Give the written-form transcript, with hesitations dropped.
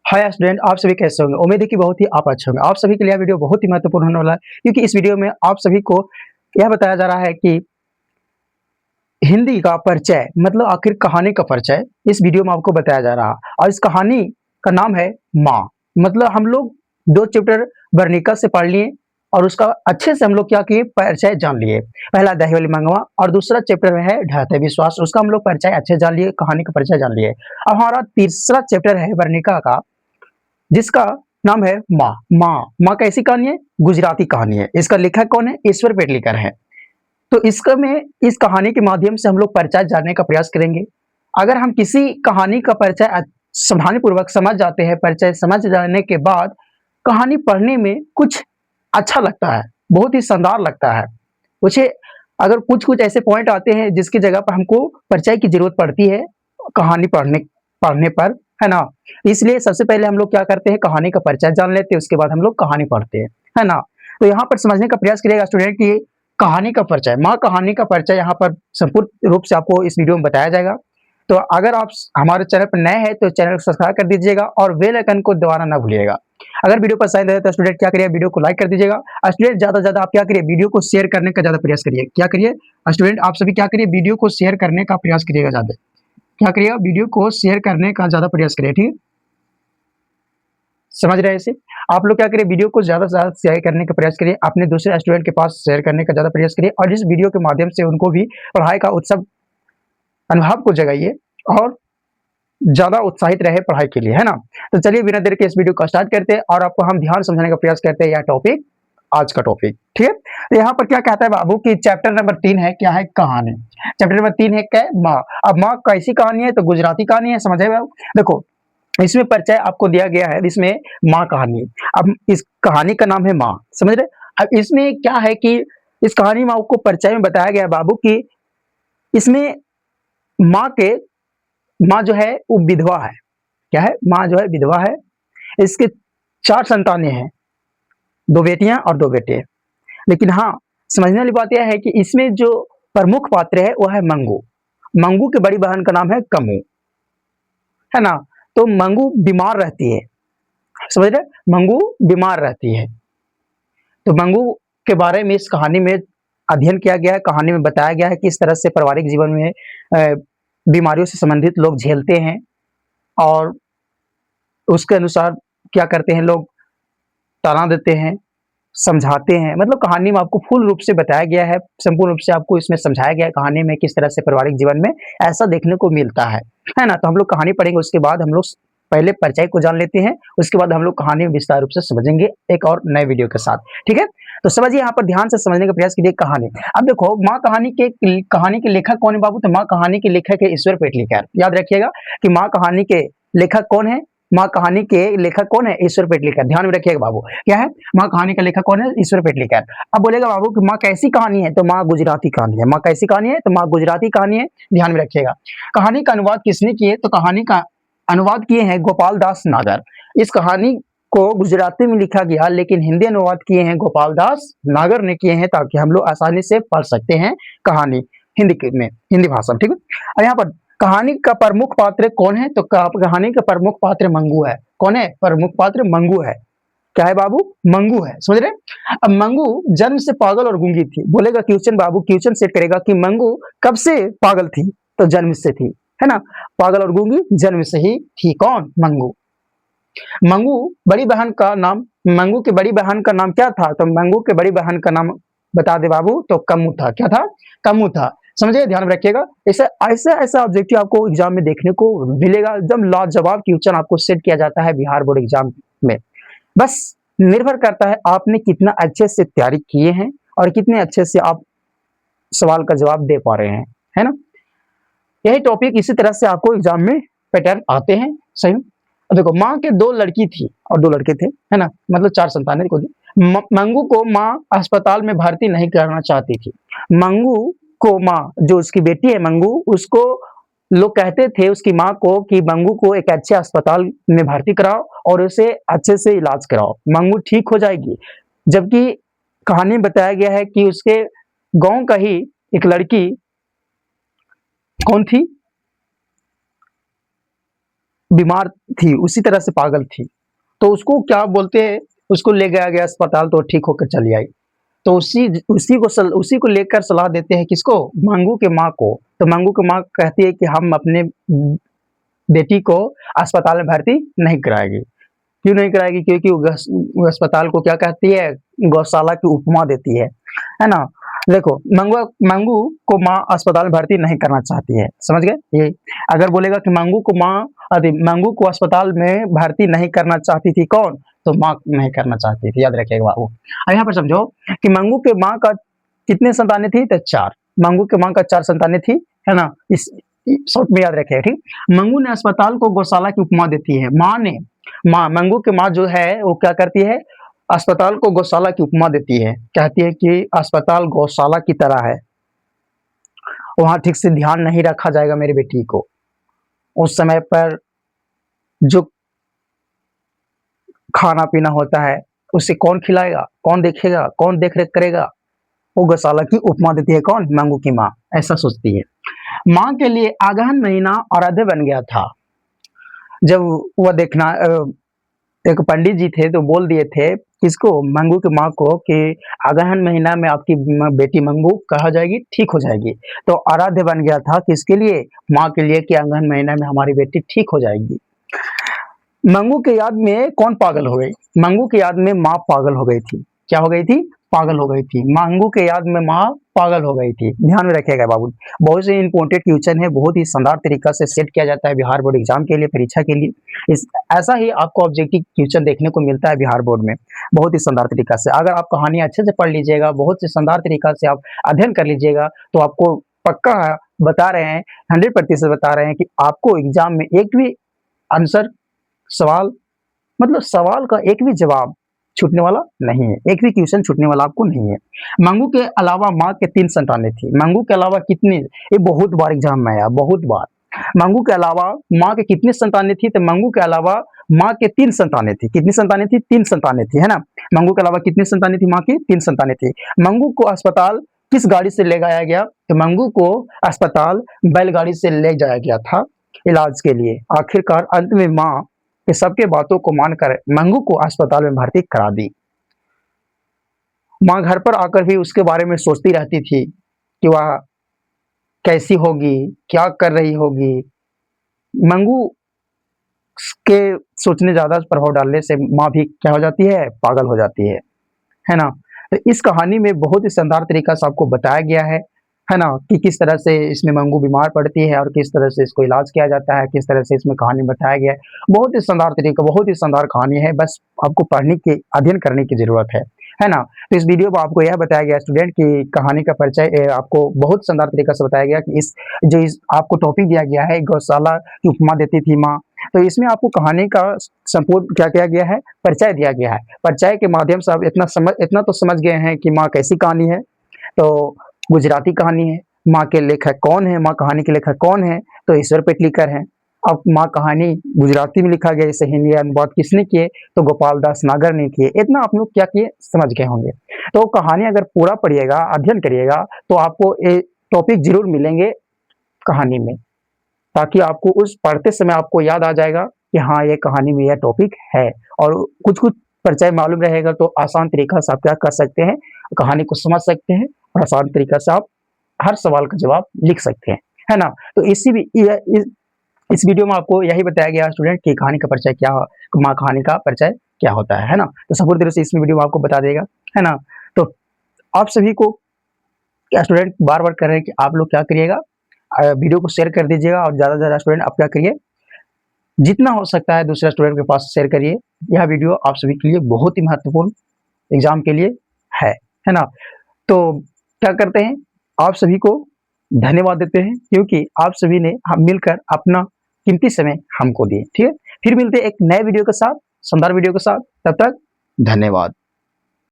Hi student, आप सभी कैसे होंगे? उम्मीद है कि बहुत ही आप अच्छे होंगे। आप सभी के लिए यह वीडियो बहुत ही महत्वपूर्ण होने वाला है, क्योंकि इस वीडियो में आप सभी को यह बताया जा रहा है कि हिंदी का परिचय मतलब आखिर कहानी का परिचय इस वीडियो में आपको बताया जा रहा है। और इस कहानी का नाम है माँ। मतलब हम लोग 2 चैप्टर वर्णिका से पढ़ लिए और उसका अच्छे से हम लोग क्या किए, परिचय जान लिए। पहला दही वाली मंगवा और दूसरा चैप्टर में है ढहते विश्वास, उसका हम लोग परिचय अच्छे से जान लिए, कहानी का परिचय जान लिए। अब हमारा तीसरा चैप्टर है वर्णिका का, जिसका नाम है माँ। माँ कैसी कहानी है? गुजराती कहानी है। इसका लेखक कौन है? ईश्वर पेटलीकर है। तो इसका में इस कहानी के माध्यम से हम लोग परिचय जानने का प्रयास करेंगे। अगर हम किसी कहानी का परिचय सावधानी पूर्वक समझ जाते हैं, परिचय समझ जाने के बाद कहानी पढ़ने में कुछ अच्छा लगता है, बहुत ही शानदार लगता है। मुझे अगर कुछ-कुछ ऐसे पॉइंट आते हैं जिसकी जगह पर हमको परिचय की ज़रूरत पड़ती है कहानी पढ़ने पढ़ने पर, है ना? इसलिए सबसे पहले हम लोग क्या करते हैं, कहानी का परिचय जान लेते हैं, उसके बाद हम लोग कहानी पढ़ते हैं, है ना? तो यहाँ पर समझने का प्रयास करिएगा स्टूडेंट कि कहानी का परिचय, माँ कहानी का परिचय यहाँ पर संपूर्ण रूप से आपको इस वीडियो में बताया जाएगा। तो अगर आप हमारे चैनल पर नए हैं तो चैनल को सब्सक्राइब कर दीजिएगा और बेल आइकन को दबाना ना भूलिएगा। अगर वीडियो पसंद है तो स्टूडेंट क्या करिए, वीडियो को लाइक कर दीजिएगा। और स्टूडेंट ज़्यादा से ज़्यादा आप क्या करिए, वीडियो को शेयर करने का ज़्यादा प्रयास करिए। क्या करिए स्टूडेंट, आप सभी क्या करिए, वीडियो को शेयर करने का प्रयास करिएगा ज़्यादा। क्या करिएगा, वीडियो को शेयर करने का ज़्यादा प्रयास करिए, ठीक है? समझ रहे हैं इसे? आप लोग क्या करिए, वीडियो को ज़्यादा से ज़्यादा शेयर करने का प्रयास करिए, अपने दूसरे स्टूडेंट के पास शेयर करने का ज़्यादा प्रयास करिए और इस वीडियो के माध्यम से उनको भी पढ़ाई का उत्सव अनुभव को जगाइए और ज़्यादा उत्साहित रहे पढ़ाई के लिए, है ना? तो चलिए बिना देर के इस वीडियो को स्टार्ट करते हैं और आपको हम ध्यान समझाने का प्रयास करते हैं यह टॉपिक, आज का टॉपिक, ठीक है? तो यहाँ पर क्या कहता है बाबू कि चैप्टर नंबर 3 है, क्या है? कहानी। चैप्टर नंबर 3 है क्या है? माँ। अब माँ कैसी कहानी है? तो गुजराती कहानी है, समझ आए बाबू? देखो, इसमें परिचय आपको दिया गया है, इसमें माँ कहानी। अब इस कहानी का नाम है माँ, समझ रहे? अब इसमें क्या है कि इस कहानी में आपको परिचय में बताया गया है बाबू कि इसमें माँ के माँ जो है वो विधवा है। क्या है? माँ जो है विधवा है। इसके 4 संतानें हैं, 2 बेटियां और 2 बेटे। लेकिन हाँ, समझने वाली बात यह है कि इसमें जो प्रमुख पात्र है वो है मंगू। मंगू की बड़ी बहन का नाम है कमू, है ना? तो मंगू बीमार रहती है, समझ रहे? मंगू बीमार रहती है। तो मंगू के बारे में इस कहानी में अध्ययन किया गया है, कहानी में बताया गया है कि किस तरह से पारिवारिक जीवन में बीमारियों से संबंधित लोग झेलते हैं और उसके अनुसार क्या करते हैं लोग, ताना देते हैं, समझाते हैं। मतलब कहानी में आपको फुल रूप से बताया गया है, संपूर्ण रूप से आपको इसमें समझाया गया है कहानी में किस तरह से पारिवारिक जीवन में ऐसा देखने को मिलता है ना? तो हम लोग कहानी पढ़ेंगे, उसके बाद हम लोग पहले परिचय को जान लेते हैं, उसके बाद हम लोग कहानी में विस्तार रूप से समझेंगे एक और नए वीडियो के साथ, ठीक है? तो समझिए, यहाँ पर ध्यान से समझने का प्रयास कीजिए कहानी। अब देखो, माँ कहानी के लेखक कौन है बाबू? तो माँ कहानी के लेखक है ईश्वर पेटलीकर। याद रखिएगा कि माँ कहानी के लेखक कौन है? माँ कहानी के लेखक कौन है? ईश्वर पेटलीकर। ध्यान में रखिएगा बाबू, क्या है? माँ कहानी का लेखक कौन है? ईश्वर पेटलीकर। अब बोलेगा बाबू कि माँ कैसी कहानी है? तो माँ गुजराती कहानी है। माँ कैसी कहानी है? तो माँ गुजराती कहानी है। ध्यान में रखिएगा। कहानी का अनुवाद किसने किए? तो कहानी का अनुवाद किए हैं गोपाल दास नागर। इस कहानी को गुजराती में लिखा गया, लेकिन हिंदी अनुवाद किए हैं गोपाल दास नागर ने किए हैं, ताकि हम लोग आसानी से पढ़ सकते हैं कहानी हिंदी भाषा में, ठीक है? और यहाँ पर कहानी का प्रमुख पात्र कौन है? तो कहानी का प्रमुख पात्र मंगू है। कौन है? प्रमुख पात्र मंगू है। क्या है बाबू? मंगू है, समझ रहे? अब मंगू जन्म से पागल और गूंगी थी। बोलेगा क्वेश्चन बाबू, क्वेश्चन सेट करेगा कि मंगू कब से पागल थी? तो जन्म से थी, है ना? पागल और गूंगी जन्म से ही थी। कौन? मंगू। मंगू बड़ी बहन का नाम, मंगू की बड़ी बहन का नाम क्या था? तो मंगू के बड़ी बहन का नाम बता दे बाबू, तो कमू था। क्या था? कमू था। समझे? ध्यान में रखिएगा। ऐसा ऑब्जेक्टिव आपको एग्जाम में देखने को मिलेगा। एकदम लाजवाब क्वेश्चन आपको सेट किया जाता है बिहार बोर्ड एग्जाम में। बस निर्भर करता है आपने कितना अच्छे से तैयारी किए हैं और कितने अच्छे से आप सवाल का जवाब दे पा रहे हैं, है ना? यही टॉपिक इसी तरह से आपको एग्जाम में पैटर्न आते हैं, सही। अब देखो, माँ के 2 लड़की थी और 2 लड़के थे, है ना? मतलब 4 संतानें को थी। मंगू को माँ अस्पताल में भर्ती नहीं करना चाहती थी। मंगू को माँ, जो उसकी बेटी है मंगू, उसको लोग कहते थे उसकी माँ को कि मंगू को एक अच्छे अस्पताल में भर्ती कराओ और उसे अच्छे से इलाज कराओ, मंगू ठीक हो जाएगी। जबकि कहानी में बताया गया है कि उसके गांव का ही एक लड़की कौन थी? बीमार थी, उसी तरह से पागल थी। तो उसको क्या बोलते हैं, उसको ले गया गया अस्पताल तो ठीक होकर चली आई। तो उसी को लेकर सलाह देते हैं किसको? मंगू के माँ को। तो मंगू की माँ कहती है कि हम अपने बेटी को अस्पताल में भर्ती नहीं कराएगी। क्यों नहीं कराएगी? क्योंकि वो अस्पताल को क्या कहती है? गौशाला की उपमा देती है ना? देखो, मंगू को माँ अस्पताल में भर्ती नहीं करना चाहती है, समझ गए? ये अगर बोलेगा कि मंगू को अस्पताल में भर्ती नहीं करना चाहती थी कौन? तो माँ नहीं करना चाहती थी, याद रखिएगा बाबू। अब यहाँ पर समझो कि मंगू के माँ का कितने संतानें थी? तो 4। मंगू के माँ का 4 संतानें थी, है ना? इस शॉर्ट में याद रखिएगा, ठीक? मंगू ने अस्पताल को गौशाला की उपमा देती है। मंगू की माँ जो है वो क्या करती है? अस्पताल को गौशाला की उपमा देती है। कहती है कि अस्पताल गौशाला की तरह है, वहाँ ठीक से ध्यान नहीं रखा जाएगा मेरी बेटी को। उस समय पर जो खाना-पीना होता है, उसे कौन खिलाएगा? कौन देखेगा? कौन देख-रेख करेगा? वो गौशाला की उपमा देती है कौन? मंगू की माँ, ऐसा सोचती है। माँ के लिए अगहन महीना आराध्य बन गया था। जब वह एक पंडित जी थे तो बोल दिए थे किसको? मंगू की माँ को कि अगहन महीना में आपकी बेटी मंगू कहा जाएगी, ठीक हो जाएगी। तो आराध्य बन गया था किसके लिए? माँ के लिए कि अगहन महीना में हमारी बेटी ठीक हो जाएगी। मंगू के याद में कौन पागल हो गई? मंगू की याद में माँ पागल हो गई थी। क्या हो गई थी? पागल हो गई थी। मंगू के याद में माँ पागल हो गई थी। ध्यान में रखिएगा बाबू। बहुत से इंपॉर्टेंट क्वेश्चन है, बहुत ही शानदार तरीका से सेट किया जाता है बिहार बोर्ड एग्जाम के लिए, परीक्षा के लिए। ऐसा ही आपको ऑब्जेक्टिव क्वेश्चन देखने को मिलता है बिहार बोर्ड में, बहुत ही शानदार तरीका से। अगर आप कहानी अच्छे से पढ़ लीजिएगा, बहुत ही शानदार तरीका से आप अध्ययन कर लीजिएगा, तो आपको पक्का बता रहे हैं, 100% बता रहे हैं कि आपको एग्जाम में एक भी आंसर सवाल मतलब सवाल का एक भी जवाब छूटने वाला नहीं है, एक भी क्वेश्चन छूटने वाला आपको नहीं है। मंगू के अलावा माँ के 3 संतानें थी। मंगू के अलावा कितनी? ये बहुत बार एग्जाम में आया, बहुत बार। मंगू के अलावा माँ के कितनी संतानें थी? तो मंगू के अलावा माँ के 3 संतानें थी। कितनी संतानें थी? 3 संतानें थी, है ना? मंगू के अलावा कितनी संतानें थी? माँ की 3 संतानें थी। मंगू को अस्पताल किस गाड़ी से ले जाया गया? तो मंगू को अस्पताल बैलगाड़ी से ले जाया गया था इलाज के लिए। आखिरकार अंत में माँ कि सबके बातों को मानकर मंगू को अस्पताल में भर्ती करा दी। माँ घर पर आकर भी उसके बारे में सोचती रहती थी कि वह कैसी होगी, क्या कर रही होगी। मंगू के सोचने ज़्यादा प्रभाव डालने से माँ भी क्या हो जाती है? पागल हो जाती है ना? तो इस कहानी में बहुत ही शानदार तरीका से आपको बताया गया है ना? कि किस तरह से इसमें मंगू बीमार पड़ती है और किस तरह से इसको इलाज किया जाता है, किस तरह से इसमें कहानी बताया गया है। बहुत ही शानदार तरीका, बहुत ही शानदार कहानी है, बस आपको पढ़ने की, अध्ययन करने की ज़रूरत है ना? तो इस वीडियो में आपको यह बताया गया स्टूडेंट कि कहानी का परिचय आपको बहुत शानदार तरीका से बताया गया कि इस आपको टॉपिक दिया गया है, गौशाला की उपमा देती थी माँ। तो इसमें आपको कहानी का संपूर्ण क्या किया गया है? परिचय दिया गया है। परिचय के माध्यम से आप इतना तो समझ गए हैं कि माँ कैसी कहानी है। तो गुजराती कहानी है। माँ के लेखक कौन है? माँ कहानी के लेखक कौन है? तो ईश्वर पेटलीकर हैं। अब माँ कहानी गुजराती में लिखा गया, इसे हिंदी अनुवाद किसने किए? तो गोपाल दास नागर ने किए। इतना आप लोग क्या किए? समझ गए होंगे। तो कहानी अगर पूरा पढ़िएगा, अध्ययन करिएगा, तो आपको ये टॉपिक जरूर मिलेंगे कहानी में, ताकि आपको उस पढ़ते समय आपको याद आ जाएगा कि हाँ, ये कहानी में यह टॉपिक है। और कुछ-कुछ परिचय मालूम रहेगा तो आसान तरीका से आप क्या कर सकते हैं? कहानी को समझ सकते हैं और आसान तरीका से आप हर सवाल का जवाब लिख सकते हैं, है ना? तो इस वीडियो में आपको यही बताया गया स्टूडेंट कि कहानी का परिचय क्या, माँ कहानी का परिचय क्या होता है ना? तो संपूर्ण तरह से इस वीडियो में आपको बता देगा, है ना? तो आप सभी को स्टूडेंट बार-बार कह रहे हैं कि आप लोग क्या करिएगा, वीडियो को शेयर कर दीजिएगा और ज़्यादा से ज़्यादा स्टूडेंट आप क्या करिए, जितना हो सकता है दूसरे स्टूडेंट के पास शेयर करिए। यह वीडियो आप सभी के लिए बहुत ही महत्वपूर्ण एग्जाम के लिए है ना? तो क्या करते हैं, आप सभी को धन्यवाद देते हैं क्योंकि आप सभी ने हम मिलकर अपना कीमती समय हमको दिए। ठीक है, फिर मिलते हैं एक नए वीडियो के साथ, शानदार वीडियो के साथ। तब तक धन्यवाद।